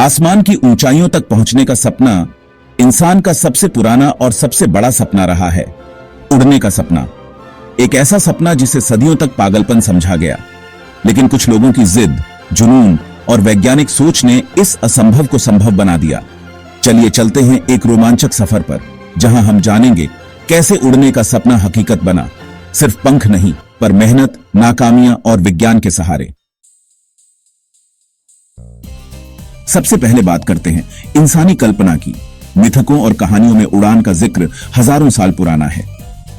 आसमान की ऊंचाइयों तक पहुंचने का सपना इंसान का सबसे पुराना और सबसे बड़ा सपना रहा है। उड़ने का सपना, एक ऐसा सपना जिसे सदियों तक पागलपन समझा गया, लेकिन कुछ लोगों की जिद, जुनून और वैज्ञानिक सोच ने इस असंभव को संभव बना दिया। चलिए चलते हैं एक रोमांचक सफर पर, जहां हम जानेंगे कैसे उड़ने का सपना हकीकत बना, सिर्फ पंख नहीं पर मेहनत, नाकामियां और विज्ञान के सहारे। सबसे पहले बात करते हैं इंसानी कल्पना की। मिथकों और कहानियों में उड़ान का जिक्र हजारों साल पुराना है।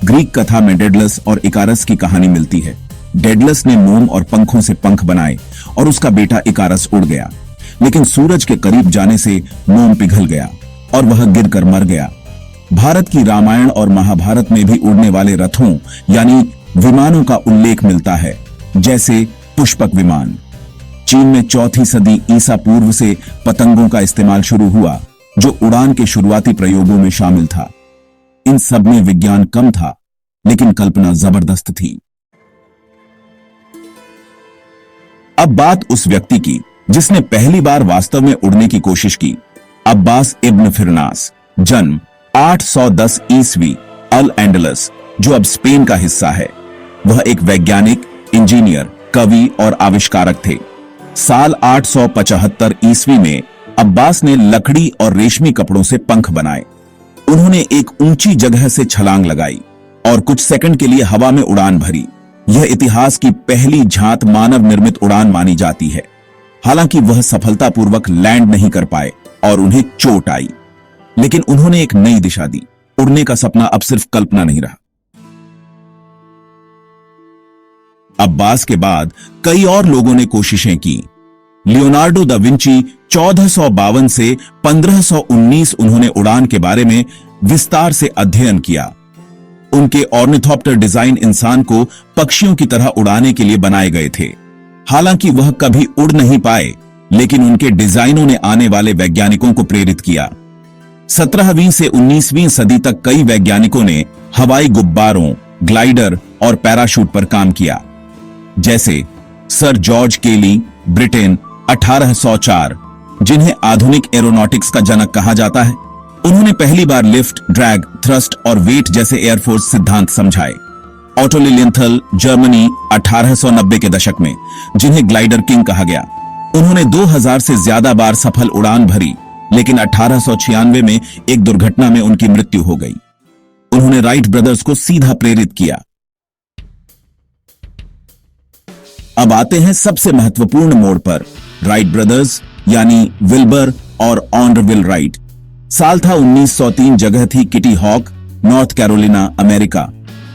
ग्रीक कथा में डेडलस और इकारस की कहानी मिलती है। डेडलस ने मोम और पंखों से पंख बनाए और उसका बेटा इकारस उड़ गया, लेकिन सूरज के करीब जाने से मोम पिघल गया और वह गिरकर मर गया। भारत की रामायण और महाभारत में भी उड़ने वाले रथों यानी विमानों का उल्लेख मिलता है, जैसे पुष्पक विमान। चीन में 4वीं सदी ईसा पूर्व से पतंगों का इस्तेमाल शुरू हुआ, जो उड़ान के शुरुआती प्रयोगों में शामिल था। इन सब में विज्ञान कम था, लेकिन कल्पना जबरदस्त थी। अब बात उस व्यक्ति की जिसने पहली बार वास्तव में उड़ने की कोशिश की। अब्बास इब्न फिरनास, जन्म 810 ईस्वी, अल एंडलस, जो अब स्पेन का हिस्सा है। वह एक वैज्ञानिक, इंजीनियर, कवि और आविष्कारक थे। साल 875 ईस्वी में अब्बास ने लकड़ी और रेशमी कपड़ों से पंख बनाए। उन्होंने एक ऊंची जगह से छलांग लगाई और कुछ सेकंड के लिए हवा में उड़ान भरी। यह इतिहास की पहली झांत मानव निर्मित उड़ान मानी जाती है। हालांकि वह सफलतापूर्वक लैंड नहीं कर पाए और उन्हें चोट आई, लेकिन उन्होंने एक नई दिशा दी। उड़ने का सपना अब सिर्फ कल्पना नहीं रहा। अब्बास के बाद कई और लोगों ने कोशिशें की। लियोनार्डो दा विंची 1452 से 1519 उन्होंने उड़ान के बारे में विस्तार से अध्ययन किया। उनके ऑर्निथॉप्टर डिजाइन इंसान को पक्षियों की तरह उड़ाने के लिए बनाए गए थे। हालांकि वह कभी उड़ नहीं पाए, लेकिन उनके डिजाइनों ने आने वाले वैज्ञानिकों को प्रेरित किया। 17वीं से 19वीं सदी तक कई वैज्ञानिकों ने हवाई गुब्बारों, ग्लाइडर और पैराशूट पर काम किया, जैसे सर जॉर्ज केली, ब्रिटेन, 1804, जिन्हें आधुनिक एरोनॉटिक्स का जनक कहा जाता है। उन्होंने पहली बार लिफ्ट, ड्रैग, थ्रस्ट और वेट जैसे एयरफोर्स सिद्धांत समझाए। ऑटो लिलियंथल, जर्मनी, 1890 के दशक में, जिन्हें ग्लाइडर किंग कहा गया। उन्होंने 2000 से ज्यादा बार सफल उड़ान भरी, लेकिन 1896 में एक दुर्घटना में उनकी मृत्यु हो गई। उन्होंने राइट ब्रदर्स को सीधा प्रेरित किया। अब आते हैं सबसे महत्वपूर्ण मोड़ पर, राइट ब्रदर्स यानी विल्बर और ऑनरविल राइट। साल था 1903, जगह थी Kitty Hawk, North Carolina, America.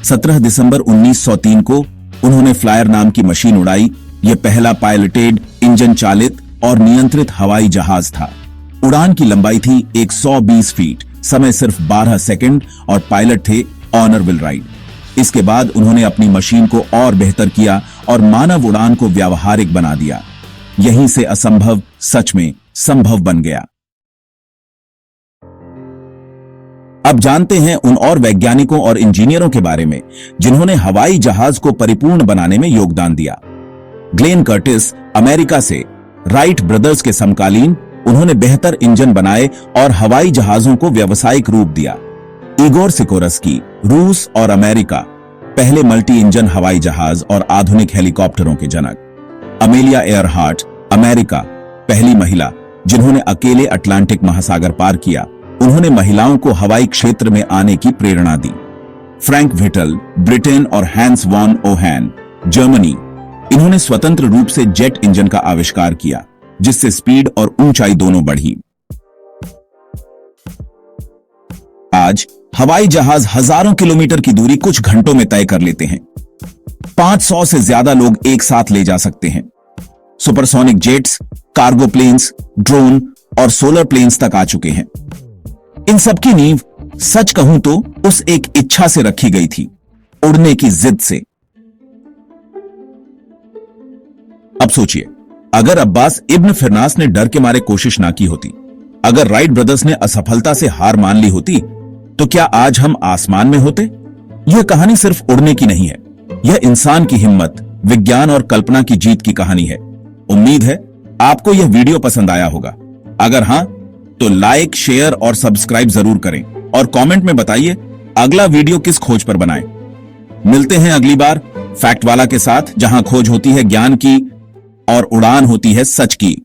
17 दिसंबर 1903 को उन्होंने फ्लायर नाम की मशीन उड़ाई। यह पहला पायलटेड, इंजन चालित और नियंत्रित हवाई जहाज था। उड़ान की लंबाई थी 120 फीट, समय सिर्फ 12 सेकंड और पायलट थे ऑनरविल राइट। इसके बाद उन्होंने अपनी मशीन को और बेहतर किया और मानव उड़ान को व्यावहारिक बना दिया। यहीं से असंभव सच में संभव बन गया। अब जानते हैं उन और वैज्ञानिकों और इंजीनियरों के बारे में जिन्होंने हवाई जहाज को परिपूर्ण बनाने में योगदान दिया। ग्लेन कर्टिस, अमेरिका से, राइट ब्रदर्स के समकालीन, उन्होंने बेहतर इंजन बनाए और हवाई जहाजों को व्यावसायिक रूप दिया। इगोर सिकोरस्की, रूस और अमेरिका, पहले मल्टी इंजन हवाई जहाज और आधुनिक हेलीकॉप्टरों के जनक। अमेलिया एयरहार्ट, अमेरिका, पहली महिला जिन्होंने अकेले अटलांटिक महासागर पार किया। उन्होंने महिलाओं को हवाई क्षेत्र में आने की प्रेरणा दी। फ्रैंक व्हिटल, ब्रिटेन और हैंस वॉन ओहैन, जर्मनी, इन्होंने स्वतंत्र रूप से जेट इंजन का आविष्कार किया, जिससे स्पीड और ऊंचाई दोनों बढ़ी। आज हवाई जहाज हजारों किलोमीटर की दूरी कुछ घंटों में तय कर लेते हैं। 500 से ज्यादा लोग एक साथ ले जा सकते हैं। Supersonic jets, cargo planes, drone और सोलर प्लेन्स तक आ चुके हैं। इन सब की नींव, सच कहूं तो, उस एक इच्छा से रखी गई थी, उड़ने की जिद से। अब सोचिए, अगर अब्बास इब्न फिरनास ने डर के मारे कोशिश ना की होती, अगर राइट ब्रदर्स ने असफलता से हार मान ली होती, तो क्या आज हम आसमान में होते? यह कहानी सिर्फ उड़ने की नहीं है, यह इंसान की हिम्मत, विज्ञान और कल्पना की जीत की कहानी है। उम्मीद है आपको यह वीडियो पसंद आया होगा। अगर हां तो लाइक, शेयर और सब्सक्राइब जरूर करें और कमेंट में बताइए अगला वीडियो किस खोज पर बनाएं। मिलते हैं अगली बार फैक्ट वाला के साथ, जहां खोज होती है ज्ञान की और उड़ान होती है सच की।